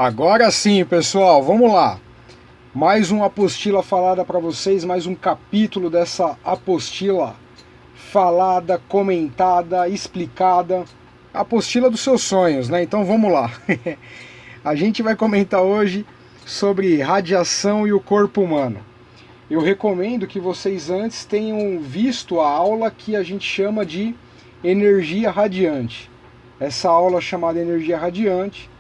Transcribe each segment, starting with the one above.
Agora sim, pessoal, vamos lá. Mais uma apostila falada para vocês, mais um capítulo dessa apostila falada, comentada, explicada. Apostila dos seus sonhos, né? Então vamos lá. A gente vai comentar hoje sobre radiação e o corpo humano. Eu recomendo que vocês antes tenham visto a aula que a gente chama de energia radiante. Essa aula chamada energia radiante,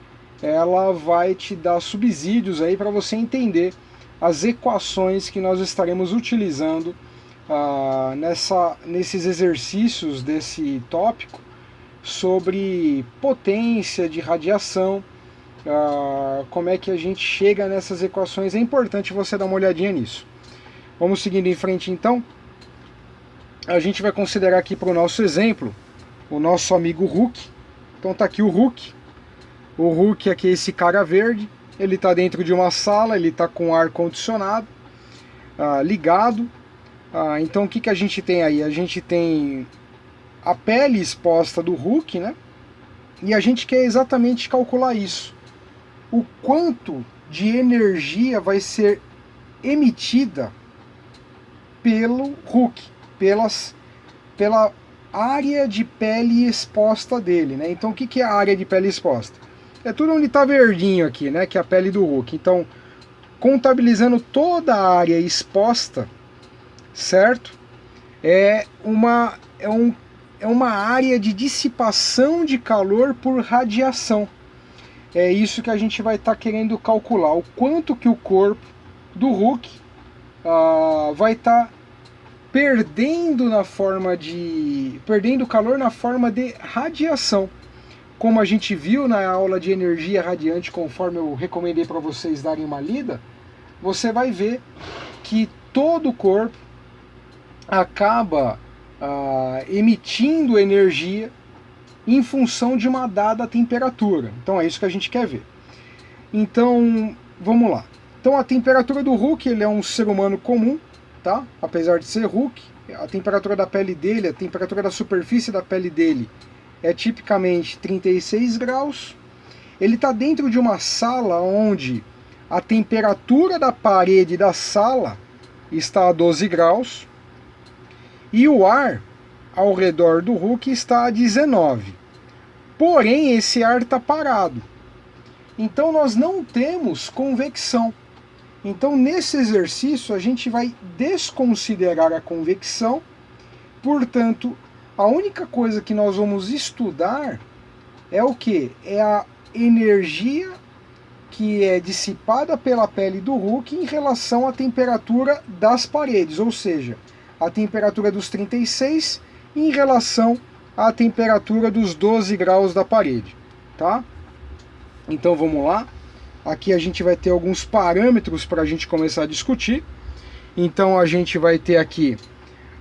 ela vai te dar subsídios aí para você entender as equações que nós estaremos utilizando nesses exercícios desse tópico sobre potência de radiação, como é que a gente chega nessas equações. É importante você dar uma olhadinha nisso. Vamos seguindo em frente então. A gente vai considerar aqui para o nosso exemplo o nosso amigo Hulk. Então tá aqui o Hulk. O Hulk aqui é esse cara verde. Ele está dentro de uma sala, ele está com ar condicionado ligado. Então o que a gente tem aí? A gente tem a pele exposta do Hulk, né? E a gente quer exatamente calcular isso. O quanto de energia vai ser emitida pelo Hulk, pela área de pele exposta dele, né? Então o que é a área de pele exposta? É tudo onde está verdinho aqui, né? Que é a pele do Hulk. Então, contabilizando toda a área exposta, certo? É uma área de dissipação de calor por radiação. É isso que a gente vai estar querendo calcular. O quanto que o corpo do Hulk vai estar perdendo calor na forma de radiação. Como a gente viu na aula de energia radiante, conforme eu recomendei para vocês darem uma lida, você vai ver que todo o corpo acaba emitindo energia em função de uma dada temperatura. Então é isso que a gente quer ver. Então, vamos lá. Então a temperatura do Hulk, ele é um ser humano comum, tá? Apesar de ser Hulk, a temperatura da pele dele, a temperatura da superfície da pele dele é tipicamente 36 graus. Ele está dentro de uma sala onde a temperatura da parede da sala está a 12 graus e o ar ao redor do Hulk está a 19. Porém, esse ar está parado. Então nós não temos convecção. Então nesse exercício a gente vai desconsiderar a convecção. Portanto, a única coisa que nós vamos estudar é o que? É a energia que é dissipada pela pele do Hulk em relação à temperatura das paredes, ou seja, a temperatura dos 36 em relação à temperatura dos 12 graus da parede, tá? Então vamos lá. Aqui a gente vai ter alguns parâmetros para a gente começar a discutir. Então a gente vai ter aqui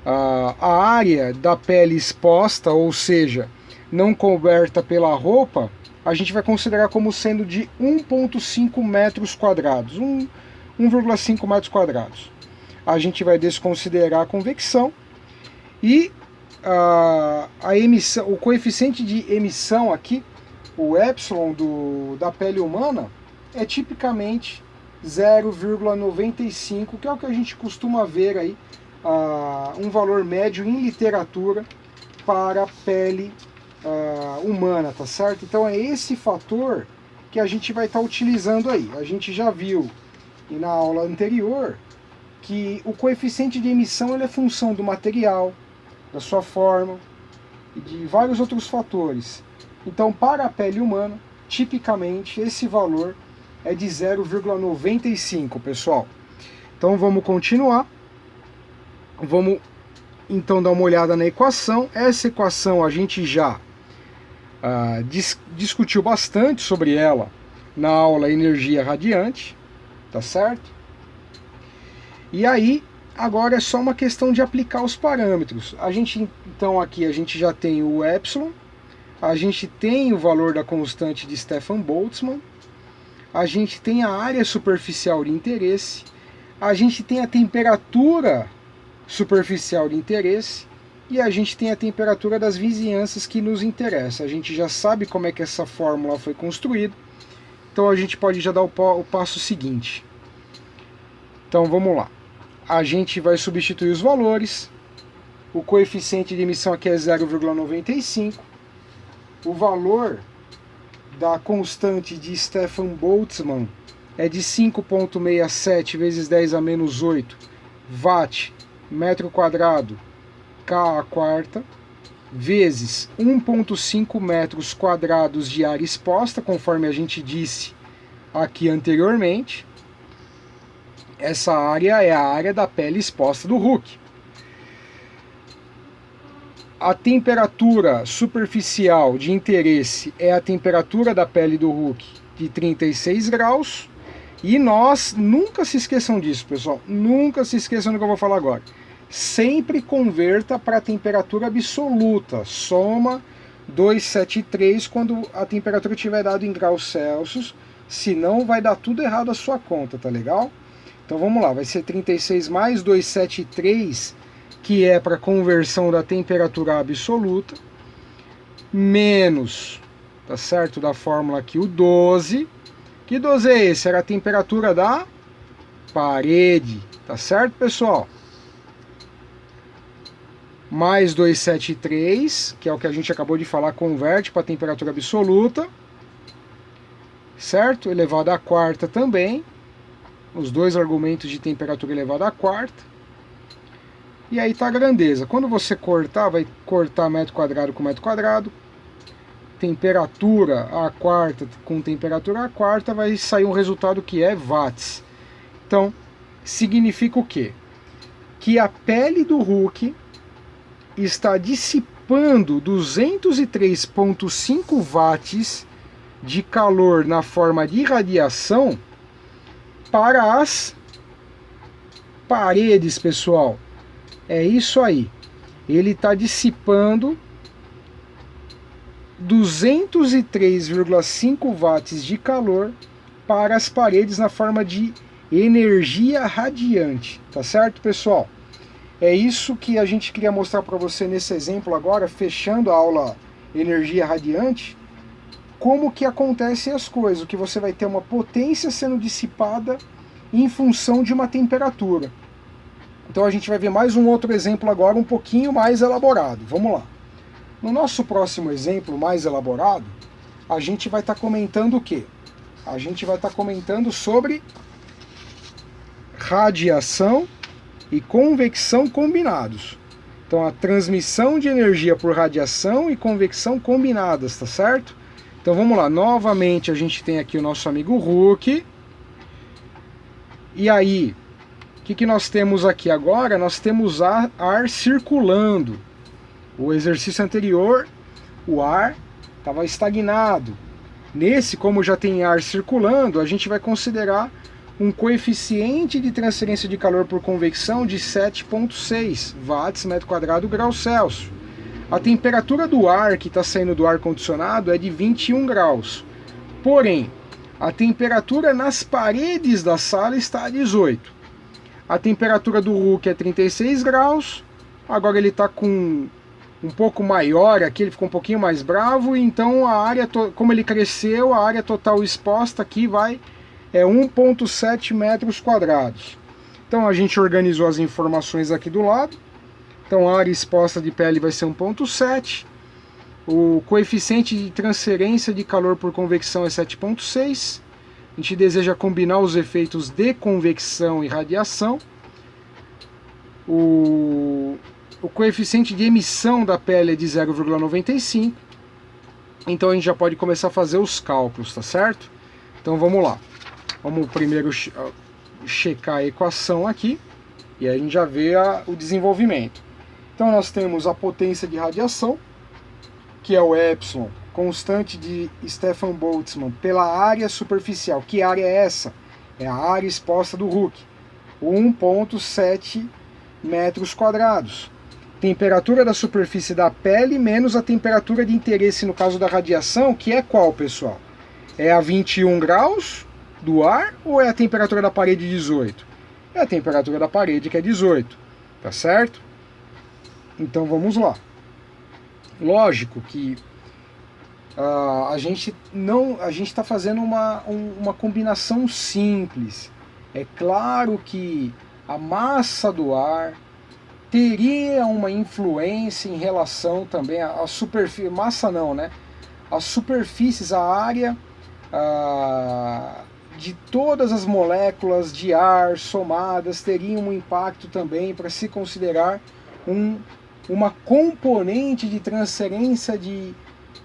a área da pele exposta, ou seja, não coberta pela roupa, a gente vai considerar como sendo de 1,5 metros quadrados, 1,5 metros quadrados. A gente vai desconsiderar a convecção e a emissão, o coeficiente de emissão aqui, o epsilon da pele humana, é tipicamente 0,95, que é o que a gente costuma ver aí, um valor médio em literatura para a pele humana, tá certo? Então é esse fator que a gente vai estar utilizando aí. A gente já viu na aula anterior que o coeficiente de emissão ele é função do material, da sua forma e de vários outros fatores. Então para a pele humana, tipicamente esse valor é de 0,95, pessoal. Então vamos continuar. Vamos então dar uma olhada na equação. Essa equação a gente já discutiu bastante sobre ela na aula energia radiante, tá certo? E aí, agora é só uma questão de aplicar os parâmetros. Então aqui a gente já tem o epsilon, a gente tem o valor da constante de Stefan Boltzmann, a gente tem a área superficial de interesse, a gente tem a temperatura superficial de interesse e a gente tem a temperatura das vizinhanças que nos interessa. A gente já sabe como é que essa fórmula foi construída. então a gente pode já dar o passo seguinte. Então vamos lá. A gente vai substituir os valores. O coeficiente de emissão aqui é 0,95. O valor da constante de Stefan Boltzmann é de 5,67 vezes 10 a menos 8 watt metro quadrado K à quarta, vezes 1,5 metros quadrados de área exposta, conforme a gente disse aqui anteriormente. Essa área é a área da pele exposta do Hulk. A temperatura superficial de interesse é a temperatura da pele do Hulk, de 36 graus. E nós, nunca se esqueçam disso, pessoal. Nunca se esqueçam do que eu vou falar agora. Sempre converta para a temperatura absoluta. Soma 273 quando a temperatura estiver dada em graus Celsius. Senão vai dar tudo errado a sua conta, tá legal? Então vamos lá, vai ser 36 mais 273, que é para conversão da temperatura absoluta, menos, tá certo, da fórmula aqui, o 12. Que 12 é esse? Era a temperatura da parede, tá certo, pessoal? Mais 273, que é o que a gente acabou de falar, converte para a temperatura absoluta, certo? Elevado à quarta também. Os dois argumentos de temperatura elevada à quarta. E aí tá a grandeza. Quando você cortar, vai cortar metro quadrado com metro quadrado. Temperatura à quarta com temperatura à quarta, vai sair um resultado que é watts. Então, significa o quê? Que a pele do Hulk está dissipando 203,5 watts de calor na forma de radiação para as paredes, pessoal. É isso aí. Ele está dissipando 203,5 watts de calor para as paredes na forma de energia radiante. Tá certo, pessoal? É isso que a gente queria mostrar para você nesse exemplo agora, fechando a aula energia radiante. Como que acontecem as coisas, que você vai ter uma potência sendo dissipada em função de uma temperatura. Então a gente vai ver mais um outro exemplo agora, um pouquinho mais elaborado. Vamos lá. No nosso próximo exemplo mais elaborado, a gente vai estar comentando o quê? A gente vai estar comentando sobre radiação e convecção combinados. Então a transmissão de energia por radiação e convecção combinadas, tá certo? Então vamos lá, novamente a gente tem aqui o nosso amigo Hulk. E aí, o que nós temos aqui agora? Nós temos ar circulando. O exercício anterior, o ar estava estagnado. Nesse, como já tem ar circulando, a gente vai considerar um coeficiente de transferência de calor por convecção de 7,6 watts metro quadrado graus Celsius. A temperatura do ar que está saindo do ar-condicionado é de 21 graus. Porém, a temperatura nas paredes da sala está a 18. A temperatura do Hulk é 36 graus. Agora ele está com um pouco maior aqui, ele ficou um pouquinho mais bravo. Então a área, como ele cresceu, a área total exposta aqui vai 1,7 metros quadrados. Então a gente organizou as informações aqui do lado. Então a área exposta de pele vai ser 1,7. O coeficiente de transferência de calor por convecção é 7,6. A gente deseja combinar os efeitos de convecção e radiação. O coeficiente de emissão da pele é de 0,95. Então a gente já pode começar a fazer os cálculos, tá certo? Então vamos lá. Vamos primeiro checar a equação aqui. E aí a gente já vê o desenvolvimento. Então nós temos a potência de radiação, que é o epsilon, constante de Stefan Boltzmann, pela área superficial. Que área é essa? É a área exposta do Hulk, 1,7 metros quadrados. Temperatura da superfície da pele menos a temperatura de interesse, no caso da radiação, que é qual, pessoal? É a 21 graus do ar ou é a temperatura da parede 18? É a temperatura da parede, que é 18, tá certo? Então vamos lá. Lógico que a gente está fazendo uma combinação simples. É claro que a massa do ar teria uma influência em relação também à superfície, massa não, né? As superfícies, a área de todas as moléculas de ar somadas teriam um impacto também para se considerar uma componente de transferência de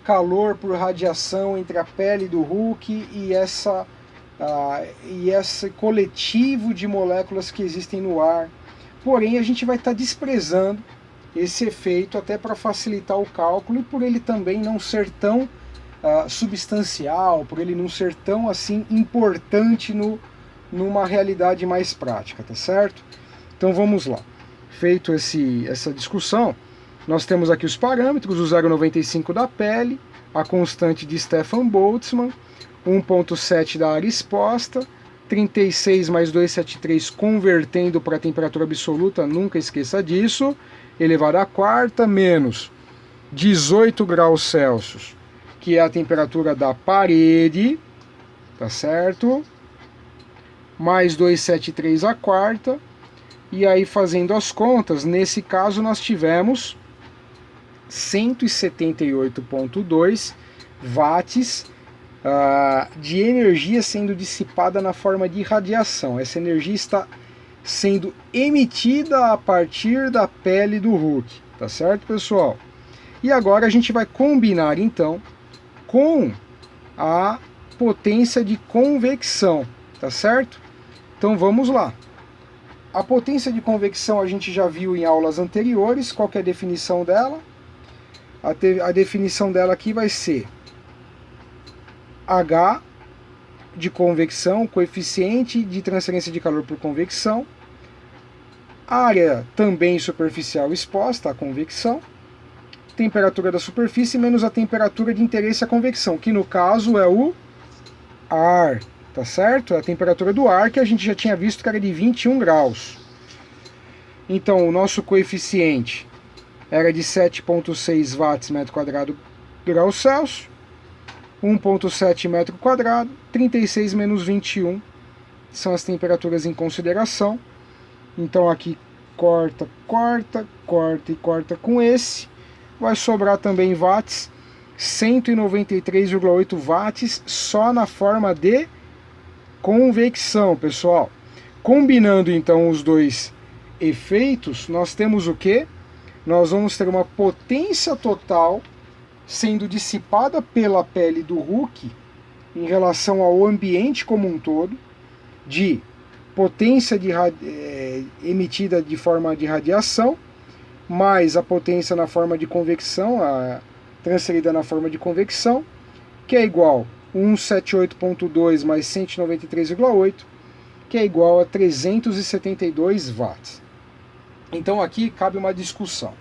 calor por radiação entre a pele do Hulk e esse coletivo de moléculas que existem no ar. Porém, a gente vai estar desprezando esse efeito até para facilitar o cálculo e por ele também não ser tão substancial, por ele não ser tão assim importante numa realidade mais prática, tá certo? Então vamos lá. Feito essa discussão, nós temos aqui os parâmetros, o 0,95 da pele, a constante de Stefan Boltzmann, 1,7 da área exposta, 36 mais 273 convertendo para a temperatura absoluta, nunca esqueça disso, elevado à quarta, menos 18 graus Celsius, que é a temperatura da parede, tá certo? Mais 273 à quarta, e aí fazendo as contas, nesse caso nós tivemos 178,2 watts de energia sendo dissipada na forma de radiação. Essa energia está sendo emitida a partir da pele do Hulk, tá certo, pessoal? E agora a gente vai combinar então com a potência de convecção, tá certo? Então vamos lá. A potência de convecção a gente já viu em aulas anteriores. Qual que é a definição dela? A definição dela aqui vai ser H de convecção, coeficiente de transferência de calor por convecção, área também superficial exposta à convecção, temperatura da superfície menos a temperatura de interesse à convecção, que no caso é o ar, tá certo? É a temperatura do ar que a gente já tinha visto que era de 21 graus. Então o nosso coeficiente era de 7,6 watts metro quadrado grau Celsius, 1,7 metro quadrado, 36 menos 21 são as temperaturas em consideração. Então aqui corta, corta, corta e corta com esse. Vai sobrar também watts, 193,8 watts só na forma de convecção, pessoal. Combinando então os dois efeitos, nós temos o que? Nós vamos ter uma potência total sendo dissipada pela pele do Hulk em relação ao ambiente como um todo, de potência emitida de forma de radiação, mais a potência na forma de convecção, transferida na forma de convecção, que é igual a 178,2 mais 193,8, que é igual a 372 watts. Então aqui cabe uma discussão.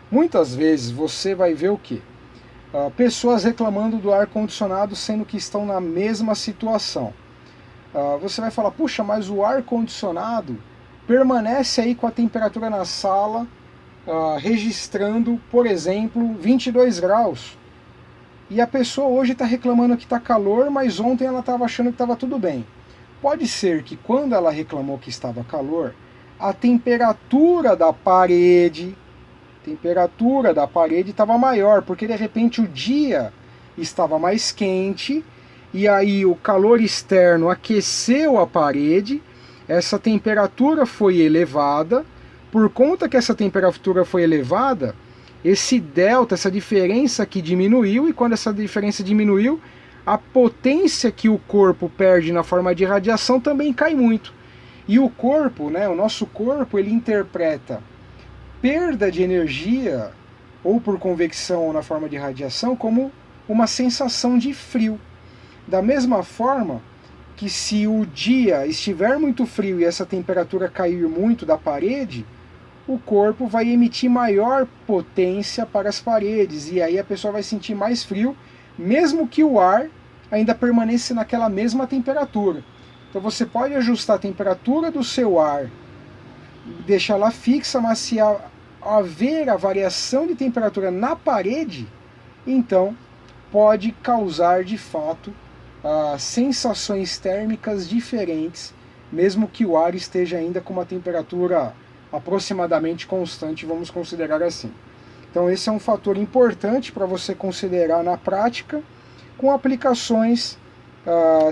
Muitas vezes você vai ver o quê? Pessoas reclamando do ar-condicionado sendo que estão na mesma situação. Você vai falar, puxa, mas o ar-condicionado permanece aí com a temperatura na sala registrando, por exemplo, 22 graus. E a pessoa hoje está reclamando que está calor, mas ontem ela estava achando que estava tudo bem. Pode ser que quando ela reclamou que estava calor, a temperatura da parede estava maior, porque de repente o dia estava mais quente, e aí o calor externo aqueceu a parede, essa temperatura foi elevada. Por conta que essa temperatura foi elevada, esse delta, essa diferença aqui diminuiu, e quando essa diferença diminuiu, a potência que o corpo perde na forma de radiação também cai muito. E o corpo, né, o nosso corpo, ele interpreta perda de energia, ou por convecção ou na forma de radiação, como uma sensação de frio. Da mesma forma que se o dia estiver muito frio e essa temperatura cair muito da parede, o corpo vai emitir maior potência para as paredes, e aí a pessoa vai sentir mais frio, mesmo que o ar ainda permaneça naquela mesma temperatura. Então você pode ajustar a temperatura do seu ar, deixá-la fixa, mas se haver a variação de temperatura na parede, então pode causar de fato sensações térmicas diferentes, mesmo que o ar esteja ainda com uma temperatura aproximadamente constante, vamos considerar assim. Então esse é um fator importante para você considerar na prática com aplicações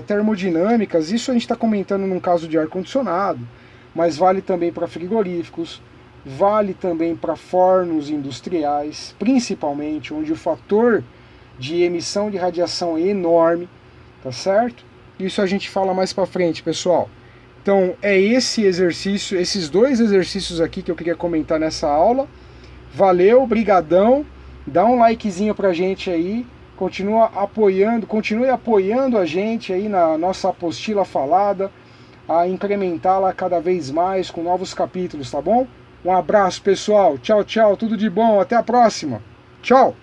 termodinâmicas. Isso a gente está comentando num caso de ar-condicionado, mas vale também para frigoríficos, vale também para fornos industriais, principalmente, onde o fator de emissão de radiação é enorme, tá certo? Isso a gente fala mais para frente, pessoal. Então é esse exercício, esses dois exercícios aqui que eu queria comentar nessa aula. Valeu, brigadão, dá um likezinho pra gente aí, continue apoiando a gente aí na nossa apostila falada, a incrementá-la cada vez mais com novos capítulos, tá bom? Um abraço, pessoal, tchau, tchau, tudo de bom, até a próxima, tchau!